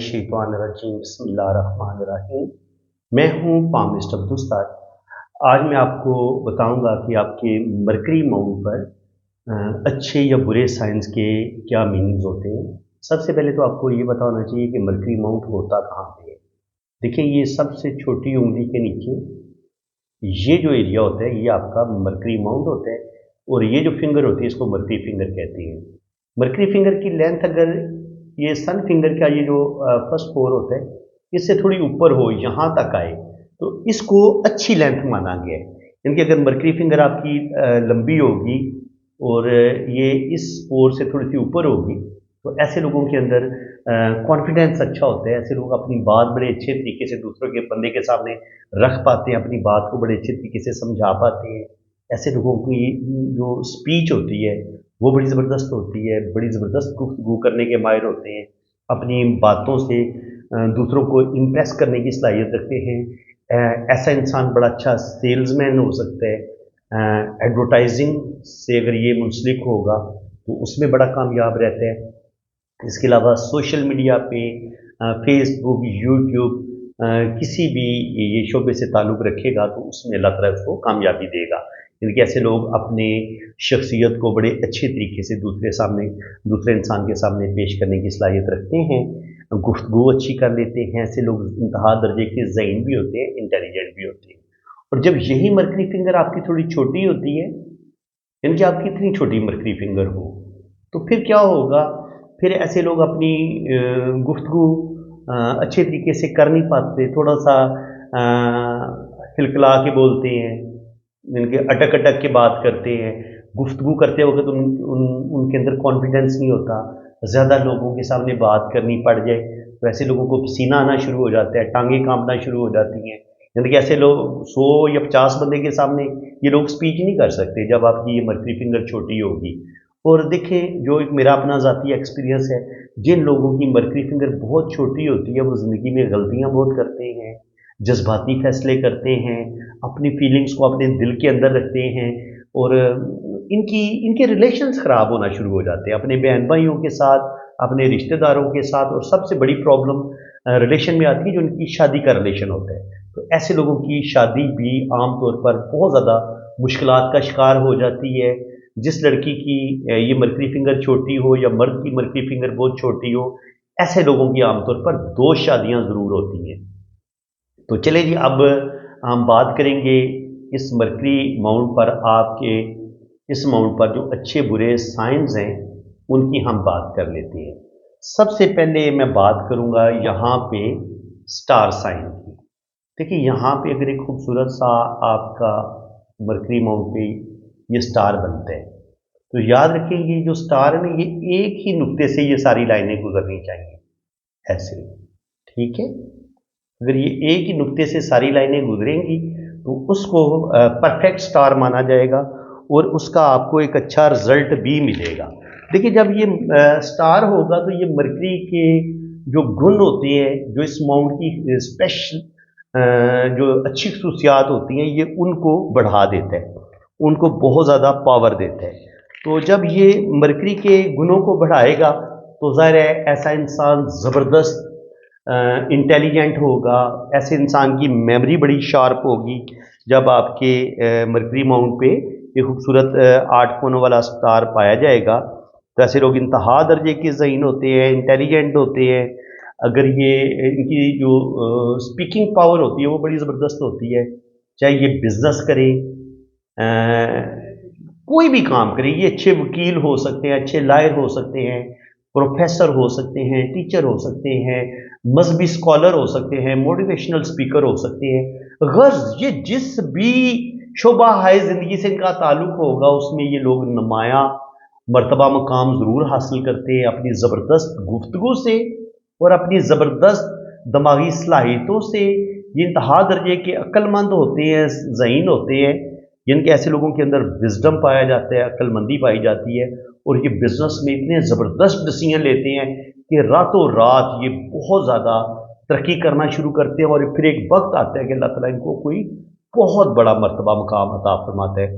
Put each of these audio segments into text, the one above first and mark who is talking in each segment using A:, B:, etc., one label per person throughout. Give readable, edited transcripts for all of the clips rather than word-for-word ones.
A: मिनश्शैतानिर्रजीम बिस्मिल्लाहिर्रहमानिर्रहीम। मैं हूँ पामिस्ट अब्दुल उस्ताद। आज मैं आपको बताऊंगा कि आपके मरकरी माउंट पर अच्छे या बुरे साइंस के क्या मीनिंग्स होते हैं। सबसे पहले तो आपको ये पता होना चाहिए कि मरकरी माउंट होता कहाँ पे है। देखिए, ये सबसे छोटी उंगली के नीचे ये जो एरिया होता है ये आपका मरकरी माउंट होता है, और ये जो फिंगर होती है इसको मरकरी फिंगर कहते हैं। मरकरी फिंगर की लेंथ अगर ये सन फिंगर का ये जो फर्स्ट फोर होता है इससे थोड़ी ऊपर हो, यहाँ तक आए, तो इसको अच्छी लेंथ माना गया है। यानी कि अगर मरकरी फिंगर आपकी लंबी होगी और ये इस फोर से थोड़ी सी ऊपर होगी तो ऐसे लोगों के अंदर कॉन्फिडेंस अच्छा होता है। ऐसे लोग अपनी बात बड़े अच्छे तरीके से दूसरों के बंदे के सामने रख पाते हैं, अपनी बात को बड़े अच्छे तरीके से समझा पाते हैं। ऐसे लोगों की जो स्पीच होती है वो बड़ी ज़बरदस्त होती है, बड़ी ज़बरदस्त गुफ्तगू करने के माहिर होते हैं, अपनी बातों से दूसरों को इम्प्रेस करने की सलाहियत रखते हैं। ऐसा इंसान बड़ा अच्छा सेल्समैन हो सकता है। एडवर्टाइजिंग से अगर ये मुंसलिक होगा तो उसमें बड़ा कामयाब रहता है। इसके अलावा सोशल मीडिया पे फेसबुक, यूट्यूब, किसी भी ये शोबे से ताल्लुक़ रखेगा तो उसमें अल्लाह ताला उसको कामयाबी देगा। यानी कि ऐसे लोग अपने शख्सियत को बड़े अच्छे तरीके से दूसरे इंसान के सामने पेश करने की सलाहियत रखते हैं, गुफ्तगू अच्छी कर लेते हैं। ऐसे लोग इंतहा दर्जे के ज़हीन भी होते हैं, इंटेलिजेंट भी होते हैं। और जब यही मरकरी फिंगर आपकी थोड़ी छोटी होती है, यानी कि आपकी इतनी छोटी मरकरी फिंगर हो, तो फिर क्या होगा? फिर ऐसे लोग अपनी गुफ्तगू अच्छे तरीके से कर नहीं पाते, थोड़ा सा हिलकला के बोलते हैं, इनके अटक अटक के बात करते हैं। गुफ्तगू करते वक्त उनके अंदर कॉन्फिडेंस नहीं होता। ज़्यादा लोगों के सामने बात करनी पड़ जाए तो ऐसे लोगों को पसीना आना शुरू हो जाता है, टांगें कांपना शुरू हो जाती हैं। यानी कि ऐसे लोग 100 या 50 बंदे के सामने ये लोग स्पीच नहीं कर सकते जब आपकी ये मरकरी फिंगर छोटी होगी। और देखें, जो एक मेरा अपना ज़ाती एक्सपीरियंस है, जिन लोगों की मरकरी फिंगर बहुत छोटी होती है वो ज़िंदगी में गलतियाँ बहुत करते हैं, जज्बाती फैसले करते हैं, अपनी फीलिंग्स को अपने दिल के अंदर रखते हैं, और इनके रिलेशंस ख़राब होना शुरू हो जाते हैं अपने बहन भाइयों के साथ, अपने रिश्तेदारों के साथ। और सबसे बड़ी प्रॉब्लम रिलेशन में आती है जो उनकी शादी का रिलेशन होता है। तो ऐसे लोगों की शादी भी आम तौर पर बहुत ज़्यादा मुश्किलात का शिकार हो जाती है। जिस लड़की की ये मरकरी फिंगर छोटी हो या मर्द की मरकरी फिंगर बहुत छोटी हो, ऐसे लोगों की आमतौर पर 2 शादियां ज़रूर होती हैं। तो चलिए जी, अब हम बात करेंगे इस मरकरी माउंट पर, आपके इस माउंट पर जो अच्छे बुरे साइंस हैं उनकी हम बात कर लेते हैं। सबसे पहले मैं बात करूंगा यहाँ पे स्टार साइन की। देखिए, यहाँ पे अगर एक खूबसूरत सा आपका मरकरी माउंट पे ये स्टार बनता है तो याद रखेंगे जो स्टार है ना, ये एक ही नुक्ते से ये सारी लाइनें गुजरनी चाहिए, ऐसे। ठीक है, अगर ये एक ही नुक्ते से सारी लाइनें गुजरेंगी तो उसको परफेक्ट स्टार माना जाएगा और उसका आपको एक अच्छा रिजल्ट भी मिलेगा। देखिए, जब ये स्टार होगा तो ये मरकरी के जो गुण होते हैं, जो इस माउंट की स्पेशल जो अच्छी खसूसियात होती हैं, ये उनको बढ़ा देता है, उनको बहुत ज़्यादा पावर देता है। तो जब ये मरकरी के गुणों को बढ़ाएगा तो ज़ाहिर है ऐसा इंसान ज़बरदस्त इंटेलिजेंट होगा, ऐसे इंसान की मेमोरी बड़ी शार्प होगी। जब आपके मरकरी माउंट पे ये खूबसूरत 8 कोनों वाला स्टार पाया जाएगा तो ऐसे लोग इंतहा दर्जे के ज़हीन होते हैं, इंटेलिजेंट होते हैं। अगर ये इनकी जो स्पीकिंग पावर होती है वो बड़ी ज़बरदस्त होती है। चाहे ये बिज़नेस करें, कोई भी काम करें, ये अच्छे वकील हो सकते हैं, अच्छे लायर हो सकते हैं, प्रोफेसर हो सकते हैं, टीचर हो सकते हैं, मजहबी स्कॉलर हो सकते हैं, मोटिवेशनल स्पीकर हो सकते हैं। गर्ज ये जिस भी शोबा है ज़िंदगी से इनका ताल्लुक होगा उसमें ये लोग नुमाया मर्तबा मकाम ज़रूर हासिल करते हैं अपनी ज़बरदस्त गुफ्तगू से और अपनी ज़बरदस्त दिमागी सलाहियतों से। ये इंतहा दर्जे के अक्लमंद होते हैं, ज़हीन होते हैं, जिनके ऐसे लोगों के अंदर विजडम पाया जाता है, अक्लमंदी पाई जाती है, और ये बिजनेस में इतने ज़बरदस्त डिसीजन लेते हैं कि रातों रात ये बहुत ज़्यादा तरक्की करना शुरू करते हैं। और फिर एक वक्त आता है कि अल्लाह ताला इनको कोई बहुत बड़ा मर्तबा मुकाम अता फरमाता है।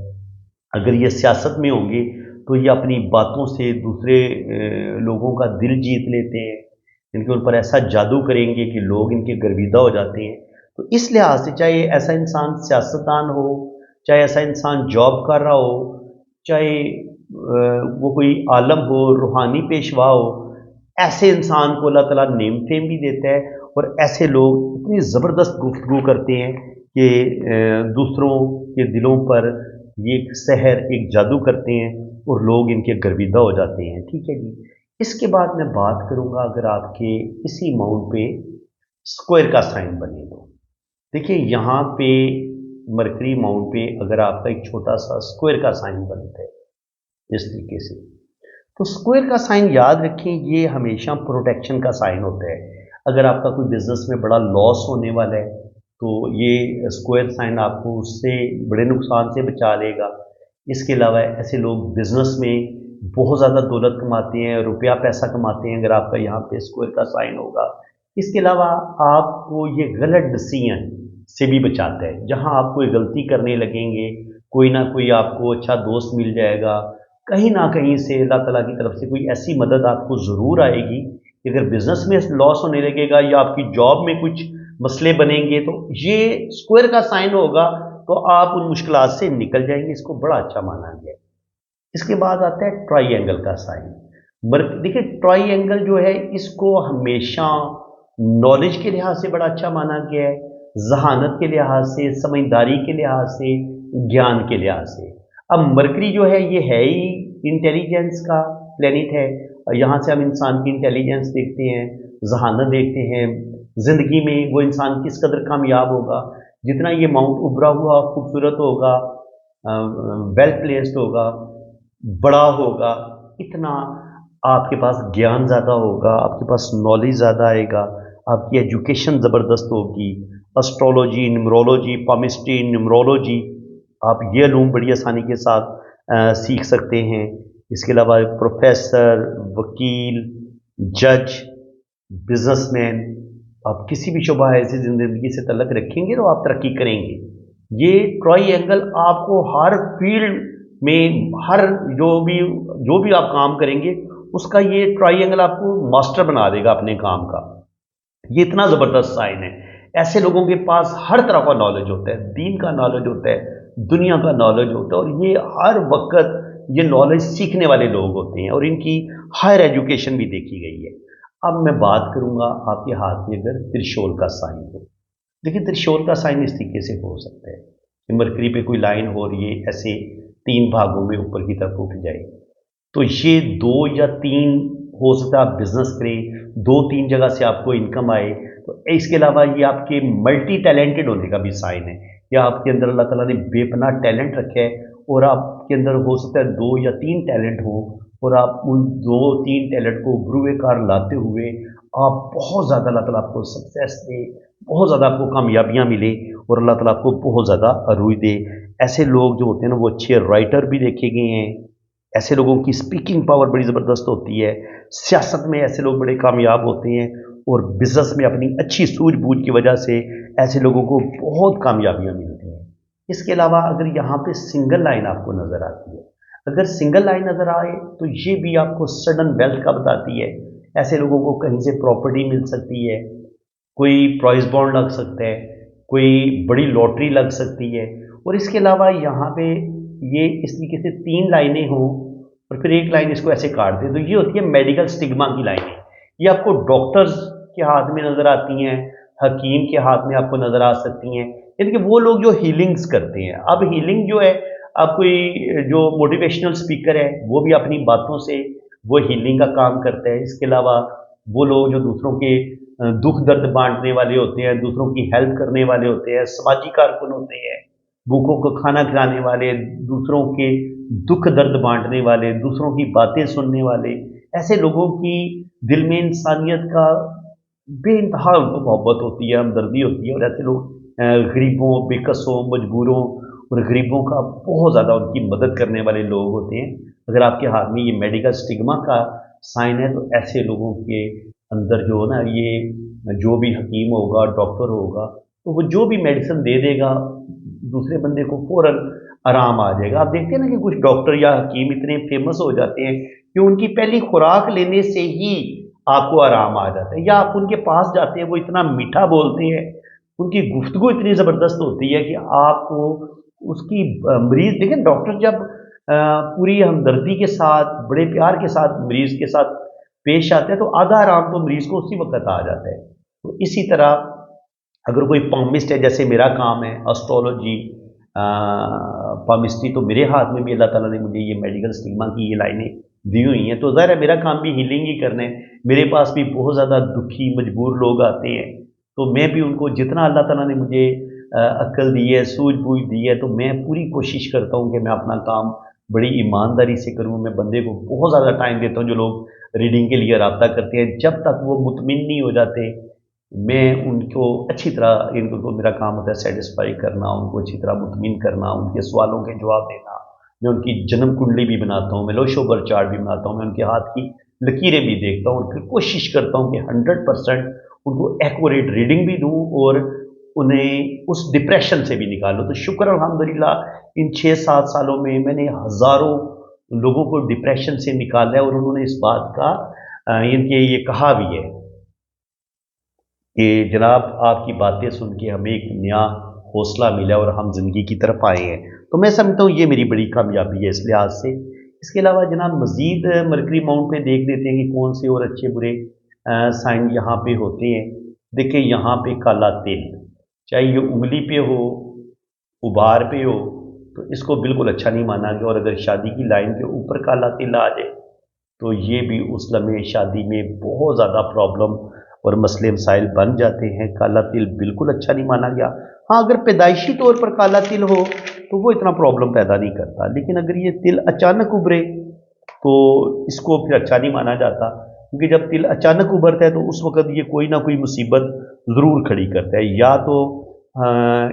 A: अगर ये सियासत में होंगे तो ये अपनी बातों से दूसरे लोगों का दिल जीत लेते हैं, यानी कि उन पर ऐसा जादू करेंगे कि लोग इनके गर्विदा हो जाते हैं। तो इस लिहाज से चाहे ऐसा इंसान सियासतदान हो, चाहे ऐसा इंसान जॉब कर रहा हो, चाहे वो कोई आलम हो, रूहानी पेशवा हो, ऐसे इंसान को अल्लाह ताला नेम फेम भी देता है। और ऐसे लोग इतनी ज़बरदस्त गुफ्तगू करते हैं कि दूसरों के दिलों पर ये एक सहर, एक जादू करते हैं और लोग इनके गर्विदा हो जाते हैं। ठीक है जी। इसके बाद मैं बात करूंगा, अगर आपके इसी माउंट पे स्क्वायर का साइन बने तो देखिए यहाँ पे मरकरी माउंट पे अगर आपका एक छोटा सा स्क्वायर का साइन बनता है इस तरीके से, तो स्क्वायर का साइन याद रखें, ये हमेशा प्रोटेक्शन का साइन होता है। अगर आपका कोई बिजनेस में बड़ा लॉस होने वाला है तो ये स्क्वायर साइन आपको उससे बड़े नुकसान से बचा लेगा। इसके अलावा ऐसे लोग बिजनेस में बहुत ज़्यादा दौलत कमाते हैं, रुपया पैसा कमाते हैं, अगर आपका यहाँ पे स्क्वायर का साइन होगा। इसके अलावा आपको ये गलत डिसीजन से भी बचाता है। जहाँ आप कोई गलती करने लगेंगे, कोई ना कोई आपको अच्छा दोस्त मिल जाएगा, कहीं ना कहीं से अल्लाह ताला की तरफ से कोई ऐसी मदद आपको ज़रूर आएगी कि अगर बिजनेस में लॉस होने लगेगा या आपकी जॉब में कुछ मसले बनेंगे तो ये स्क्वायर का साइन होगा तो आप उन मुश्किलात से निकल जाएंगे। इसको बड़ा अच्छा माना गया है। इसके बाद आता है ट्राइंगल का साइन। देखिए ट्राइंगल जो है इसको हमेशा नॉलेज के लिहाज से बड़ा अच्छा माना गया है, जहानत के लिहाज से, समझदारी के लिहाज से, ज्ञान के लिहाज से। अब मरकरी जो है ये है ही इंटेलिजेंस का प्लेनेट है, और यहाँ से हम इंसान की इंटेलिजेंस देखते हैं, जहानत देखते हैं, ज़िंदगी में वो इंसान किस कदर कामयाब होगा। जितना ये माउंट उभरा हुआ खूबसूरत होगा, वेल प्लेस्ड होगा, बड़ा होगा, इतना आपके पास ज्ञान ज़्यादा होगा, आपके पास नॉलेज ज़्यादा आएगा, आपकी एजुकेशन ज़बरदस्त होगी। एस्ट्रोलॉजी, न्यूमरोलॉजी, पामिस्ट्री, न्यूमरोलॉजी, आप ये इल्म बड़ी आसानी के साथ सीख सकते हैं। इसके अलावा प्रोफेसर, वकील, जज, बिजनेसमैन, आप किसी भी शुबा ऐसी ज़िंदगी से तल्लक रखेंगे तो आप तरक्की करेंगे। ये ट्राइंगल आपको हर फील्ड में, हर जो भी आप काम करेंगे उसका ये ट्राइंगल आपको मास्टर बना देगा अपने काम का। ये इतना ज़बरदस्त साइन है। ऐसे लोगों के पास हर तरह का नॉलेज होता है, दीन का नॉलेज होता है, दुनिया का नॉलेज होता है, और ये हर वक्त ये नॉलेज सीखने वाले लोग होते हैं और इनकी हायर एजुकेशन भी देखी गई है। अब मैं बात करूंगा आपके हाथ में अगर त्रिशूल का साइन हो। देखिए त्रिशूल का साइन इस तरीके से हो सकता है कि मरकरी पे कोई लाइन हो रही है, ऐसे 3 भागों में ऊपर की तरफ उठ जाए, तो ये 2 या 3 हो सकता है आप बिजनेस करें, 2-3 जगह से आपको इनकम आए। तो इसके अलावा ये आपके मल्टी टैलेंटेड होने का भी साइन है, या आपके अंदर अल्लाह ताला ने बेपनाह टैलेंट रखा है और आपके अंदर हो सकता है 2 या 3 टैलेंट हो, और आप उन 2-3 टैलेंट को उभरूए कार लाते हुए आप बहुत ज़्यादा अल्लाह ताला आपको सक्सेस दे, बहुत ज़्यादा आपको कामयाबियाँ मिले और अल्लाह ताला आपको बहुत ज़्यादा अरूज दे। ऐसे लोग जो होते हैं ना वो अच्छे राइटर भी देखे गए हैं। ऐसे लोगों की स्पीकिंग पावर बड़ी ज़बरदस्त होती है। सियासत में ऐसे लोग बड़े कामयाब होते हैं और बिजनेस में अपनी अच्छी सूझबूझ की वजह से ऐसे लोगों को बहुत कामयाबियाँ मिलती हैं। इसके अलावा अगर यहाँ पे सिंगल लाइन आपको नज़र आती है, अगर सिंगल लाइन नज़र आए तो ये भी आपको सडन वेल्थ का बताती है। ऐसे लोगों को कहीं से प्रॉपर्टी मिल सकती है, कोई प्राइज बॉन्ड लग सकता है, कोई बड़ी लॉटरी लग सकती है। और इसके अलावा यहाँ पे ये इस तरीके से 3 लाइनें हों और फिर एक लाइन इसको ऐसे काट दें, तो ये होती है मेडिकल स्टिग्मा की लाइनें। ये आपको डॉक्टर्स के हाथ में नज़र आती हैं, हकीम के हाथ में आपको नज़र आ सकती हैं, यानी कि वो लोग जो हीलिंग्स करते हैं। अब हीलिंग जो है, अब कोई जो मोटिवेशनल स्पीकर है वो भी अपनी बातों से वो हीलिंग का काम करता है। इसके अलावा वो लोग जो दूसरों के दुख दर्द बांटने वाले होते हैं, दूसरों की हेल्प करने वाले होते हैं, समाजी कारकुन होते हैं, भूखों को खाना खिलाने वाले, दूसरों के दुख दर्द बांटने वाले, दूसरों की बातें सुनने वाले, ऐसे लोगों की दिल में इंसानियत का बेइंतहा उनको मोहब्बत होती है, हमदर्दी होती है। और ऐसे लोग गरीबों, बेकसों, मजबूरों और गरीबों का बहुत ज़्यादा उनकी मदद करने वाले लोग होते हैं। अगर आपके हाथ में ये मेडिकल स्टिग्मा का साइन है तो ऐसे लोगों के अंदर जो है ना, ये जो भी हकीम होगा, डॉक्टर होगा, तो वो जो भी मेडिसिन दे देगा दूसरे बंदे को फ़ौरन आराम आ जाएगा। आप देखते हैं ना कि कुछ डॉक्टर या हकीम इतने फेमस हो जाते हैं कि उनकी पहली खुराक लेने से ही آپ کو آرام آ جاتا ہے، یا آپ ان کے پاس جاتے ہیں وہ اتنا میٹھا بولتے ہیں، ان کی گفتگو اتنی زبردست ہوتی ہے کہ آپ کو اس کی مریض دیکھیں ڈاکٹر جب پوری ہمدردی کے ساتھ بڑے پیار کے ساتھ مریض کے ساتھ پیش آتے ہیں تو آدھا آرام تو مریض کو اسی وقت آ جاتا ہے۔ تو اسی طرح اگر کوئی پامسٹ ہے، جیسے میرا کام ہے اسٹرولوجی، پامسٹری، تو میرے ہاتھ میں بھی اللہ تعالیٰ نے مجھے یہ میڈیکل اسٹگما کی یہ لائنیں دی ہوئی ہیں، تو ظاہر ہے میرا کام بھی ہیلنگ ہی کرنا ہے۔ میرے پاس بھی بہت زیادہ دکھی مجبور لوگ آتے ہیں، تو میں بھی ان کو جتنا اللہ تعالیٰ نے مجھے عقل دی ہے، سوجھ بوجھ دی ہے، تو میں پوری کوشش کرتا ہوں کہ میں اپنا کام بڑی ایمانداری سے کروں۔ میں بندے کو بہت زیادہ ٹائم دیتا ہوں، جو لوگ ریڈنگ کے لیے رابطہ کرتے ہیں جب تک وہ مطمئن نہیں ہو جاتے میں ان کو اچھی طرح، ان کو میرا کام ہوتا ہے سیٹسفائی کرنا، ان کو اچھی طرح مطمئن کرنا، ان کے سوالوں کے جواب دینا۔ میں ان کی جنم کنڈلی بھی بناتا ہوں، میں لوشو بر چارٹ بھی بناتا ہوں، میں ان کے ہاتھ کی لکیریں بھی دیکھتا ہوں، اور پھر کوشش کرتا ہوں کہ 100% ان کو ایکوریٹ ریڈنگ بھی دوں اور انہیں اس ڈپریشن سے بھی نکالوں۔ تو شکر الحمدللہ ان 6-7 سالوں میں میں نے ہزاروں لوگوں کو ڈپریشن سے نکالا ہے، اور انہوں نے اس بات کا ان کے یہ کہا بھی ہے کہ جناب آپ کی باتیں سن کے ہمیں ایک نیا حوصلہ ملا اور ہم زندگی کی طرف آئے ہیں۔ تو میں سمجھتا ہوں یہ میری بڑی کامیابی ہے اس لحاظ سے۔ اس کے علاوہ جناب مزید مرکری ماؤنٹ پہ دیکھ لیتے ہیں کہ کون سے اور اچھے برے سائن یہاں پہ ہوتے ہیں۔ دیکھیں یہاں پہ کالا تل، چاہے یہ انگلی پہ ہو، ابھار پہ ہو، تو اس کو بالکل اچھا نہیں مانا گیا، اور اگر شادی کی لائن کے اوپر کالا تل آ جائے تو یہ بھی اس لمحے شادی میں بہت زیادہ پرابلم اور مسئلے مسائل بن جاتے ہیں۔ کالا تل بالکل اچھا نہیں مانا گیا۔ ہاں اگر پیدائشی طور پر کالا تل ہو تو وہ اتنا پرابلم پیدا نہیں کرتا، لیکن اگر یہ تل اچانک ابھرے تو اس کو پھر اچھا نہیں مانا جاتا، کیونکہ جب تل اچانک ابھرتا ہے تو اس وقت یہ کوئی نہ کوئی مصیبت ضرور کھڑی کرتا ہے، یا تو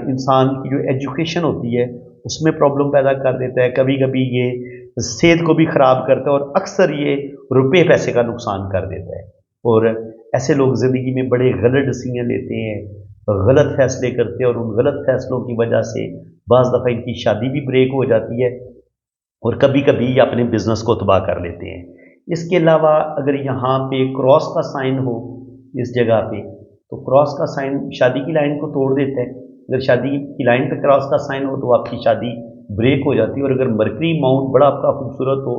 A: انسان کی جو ایجوکیشن ہوتی ہے اس میں پرابلم پیدا کر دیتا ہے، کبھی کبھی یہ صحت کو بھی خراب کرتا ہے، اور اکثر یہ روپے پیسے کا نقصان کر دیتا ہے۔ اور ایسے لوگ زندگی میں بڑے غلط ڈسیزن لیتے ہیں، غلط فیصلے کرتے ہیں، اور ان غلط فیصلوں کی وجہ سے بعض دفعہ ان کی شادی بھی بریک ہو جاتی ہے، اور کبھی کبھی یہ اپنے بزنس کو تباہ کر لیتے ہیں۔ اس کے علاوہ اگر یہاں پہ کراس کا سائن ہو اس جگہ پہ، تو کراس کا سائن شادی کی لائن کو توڑ دیتا ہے۔ اگر شادی کی لائن پہ کراس کا سائن ہو تو آپ کی شادی بریک ہو جاتی ہے، اور اگر مرکری ماؤنٹ بڑا آپ کا خوبصورت ہو،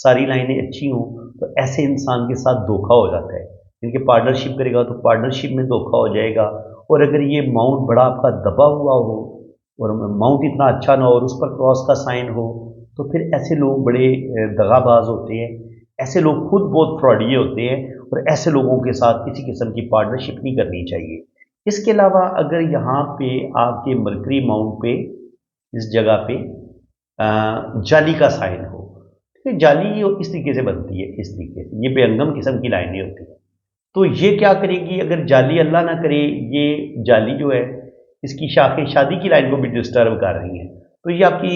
A: ساری لائنیں اچھی ہوں، تو ایسے انسان کے ساتھ دھوکہ ہو جاتا ہے۔ ان کے پارٹنرشپ کرے گا تو پارٹنرشپ میں دھوکہ ہو جائے گا، اور اگر یہ ماؤنٹ بڑا آپ کا دبا ہوا ہو اور ماؤنٹ اتنا اچھا نہ ہو اور اس پر کراس کا سائن ہو، تو پھر ایسے لوگ بڑے دغا باز ہوتے ہیں، ایسے لوگ خود بہت فراڈیے ہوتے ہیں، اور ایسے لوگوں کے ساتھ کسی قسم کی پارٹنرشپ نہیں کرنی چاہیے۔ اس کے علاوہ اگر یہاں پہ آپ کے مرکری ماؤنٹ پہ اس جگہ پہ جالی کا سائن ہو، جالی اس طریقے سے بنتی ہے، اس طریقے سے یہ بے انگم قسم کی لائنیں ہوتی ہیں، تو یہ کیا کرے گی اگر جالی اللہ نہ کرے یہ جالی جو ہے اس کی شاخیں شادی کی لائن کو بھی ڈسٹرب کر رہی ہیں، تو یہ آپ کی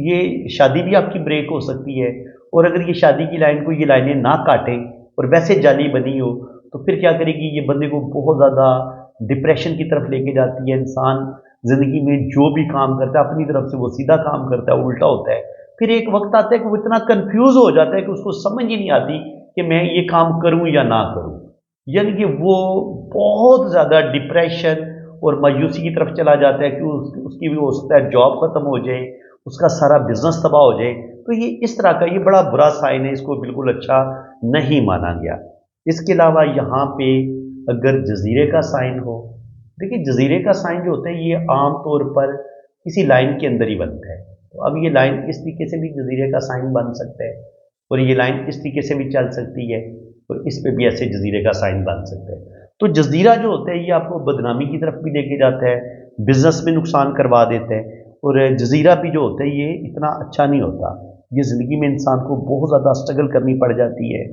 A: یہ شادی بھی آپ کی بریک ہو سکتی ہے۔ اور اگر یہ شادی کی لائن کو یہ لائنیں نہ کاٹیں اور ویسے جالی بنی ہو تو پھر کیا کرے گی، یہ بندے کو بہت زیادہ ڈپریشن کی طرف لے کے جاتی ہے۔ انسان زندگی میں جو بھی کام کرتا ہے اپنی طرف سے وہ سیدھا کام کرتا ہے، الٹا ہوتا ہے، پھر ایک وقت آتا ہے کہ وہ اتنا کنفیوز ہو جاتا ہے کہ اس کو سمجھ ہی نہیں آتی کہ میں یہ کام کروں یا نہ کروں، یعنی کہ وہ بہت زیادہ ڈپریشن اور مایوسی کی طرف چلا جاتا ہے کہ اس کی بھی ہو سکتا ہے جاب ختم ہو جائے، اس کا سارا بزنس تباہ ہو جائے۔ تو یہ اس طرح کا یہ بڑا برا سائن ہے، اس کو بالکل اچھا نہیں مانا گیا۔ اس کے علاوہ یہاں پہ اگر جزیرے کا سائن ہو، دیکھیے جزیرے کا سائن جو ہوتا ہے یہ عام طور پر کسی لائن کے اندر ہی بنتا ہے، تو اب یہ لائن اس طریقے سے بھی جزیرے کا سائن بن سکتا ہے، اور یہ لائن اس طریقے سے بھی چل سکتی ہے، اور اس پہ بھی ایسے جزیرے کا سائن بن سکتا ہے۔ تو جزیرہ جو ہوتا ہے یہ آپ کو بدنامی کی طرف بھی لے کے جاتا ہے، بزنس میں نقصان کروا دیتا ہے، اور جزیرہ بھی جو ہوتا ہے یہ اتنا اچھا نہیں ہوتا، یہ زندگی میں انسان کو بہت زیادہ اسٹرگل کرنی پڑ جاتی ہے،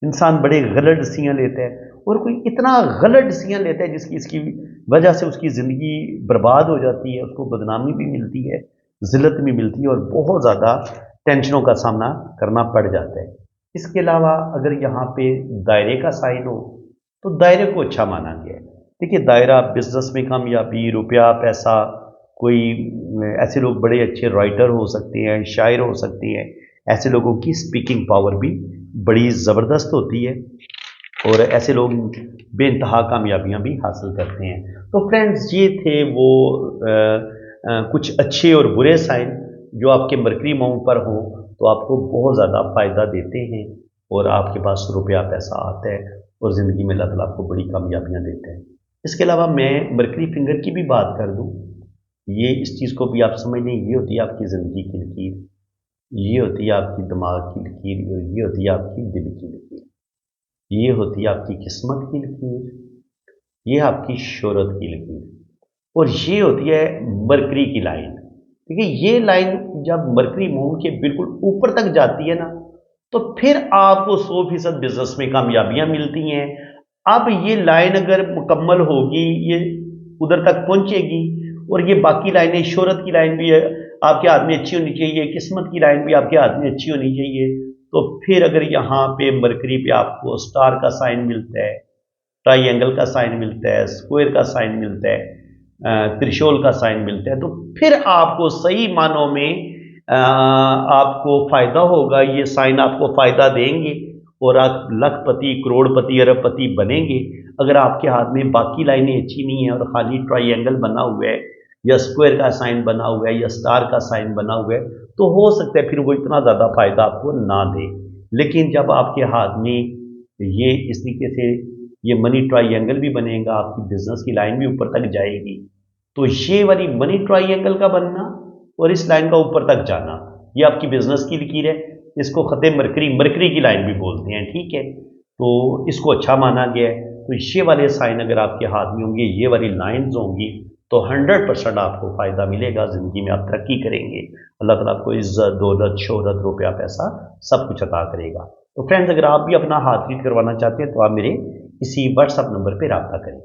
A: انسان بڑے غلط ڈسیزن لیتا ہے، اور کوئی اتنا غلط ڈسیزن لیتا ہے جس کی اس کی وجہ سے اس کی زندگی برباد ہو جاتی ہے، اس کو بدنامی بھی ملتی ہے، ذلت بھی ملتی ہے، اور بہت زیادہ ٹینشنوں کا سامنا کرنا پڑ جاتا ہے۔ اس کے علاوہ اگر یہاں پہ دائرے کا سائن ہو تو دائرے کو اچھا مانا گیا ہے۔ دیکھیے دائرہ بزنس میں کامیابی، روپیہ پیسہ، کوئی ایسے لوگ بڑے اچھے رائٹر ہو سکتے ہیں، شاعر ہو سکتے ہیں، ایسے لوگوں کی اسپیکنگ پاور بھی بڑی زبردست ہوتی ہے۔ اور ایسے لوگ بے انتہا کامیابیاں بھی حاصل کرتے ہیں۔ تو فرینڈز یہ تھے وہ کچھ اچھے اور برے سائن جو آپ کے مرکری موم پر ہوں تو آپ کو بہت زیادہ فائدہ دیتے ہیں اور آپ کے پاس روپیہ پیسہ آتا ہے اور زندگی میں اللہ تعالیٰ آپ کو بڑی کامیابیاں دیتے ہیں۔ اس کے علاوہ میں مرکری فنگر کی بھی بات کر دوں، یہ اس چیز کو بھی آپ سمجھ لیں، یہ ہوتی ہے آپ کی زندگی کی لکیر، یہ ہوتی ہے آپ کی دماغ کی لکیر، اور یہ ہوتی ہے آپ کی دل کی لکیر، یہ ہوتی ہے آپ کی قسمت کی لکیر، یہ آپ کی شہرت کی لکیر، اور یہ ہوتی ہے مرکری کی لائن۔ دیکھیے یہ لائن جب مرکری مون کے بالکل اوپر تک جاتی ہے نا تو پھر آپ کو 100% بزنس میں کامیابیاں ملتی ہیں۔ اب یہ لائن اگر مکمل ہوگی، یہ ادھر تک پہنچے گی، اور یہ باقی لائنیں، شہرت کی لائن بھی ہے آپ کے ہاتھ میں اچھی ہونی چاہیے، قسمت کی لائن بھی آپ کے ہاتھ میں اچھی ہونی چاہیے، تو پھر اگر یہاں پہ مرکری پہ آپ کو سٹار کا سائن ملتا ہے، ٹرائی اینگل کا سائن ملتا ہے، اسکوئر کا سائن ملتا ہے، ترشول کا سائن ملتا ہے، تو پھر آپ کو صحیح معنوں میں آپ کو فائدہ ہوگا، یہ سائن آپ کو فائدہ دیں گے اور آپ لکھ پتی، کروڑ پتی، ارب پتی بنیں گے۔ اگر آپ کے ہاتھ میں باقی لائنیں اچھی نہیں ہیں اور خالی ٹرائی اینگل بنا ہوا ہے یا اسکوئر کا سائن بنا ہوا ہے یا سٹار کا سائن بنا ہوا ہے تو ہو سکتا ہے پھر وہ اتنا زیادہ فائدہ آپ کو نہ دے۔ لیکن جب آپ کے ہاتھ میں یہ اس طریقے سے یہ منی ٹرائی اینگل بھی بنے گا، آپ کی بزنس کی لائن بھی اوپر تک جائے گی، تو یہ والی منی ٹرائی اینگل کا بننا اور اس لائن کا اوپر تک جانا یہ آپ کی بزنس کی لکیر ہے۔ اس کو خط مرکری کی لائن بھی بولتے ہیں، ٹھیک ہے، تو اس کو اچھا مانا گیا ہے۔ تو یہ والے سائن اگر آپ کے ہاتھ میں ہوں گے، یہ والی لائنز ہوں گی تو 100% آپ کو فائدہ ملے گا، زندگی میں آپ ترقی کریں گے، اللہ تعالیٰ آپ کو عزت، دولت، شہرت، روپیہ پیسہ سب کچھ عطا کرے گا۔ تو فرینڈز اگر آپ بھی اپنا ہاتھ ریڈ کروانا چاہتے ہیں تو آپ میرے اسی واٹس ایپ نمبر پہ رابطہ کریں۔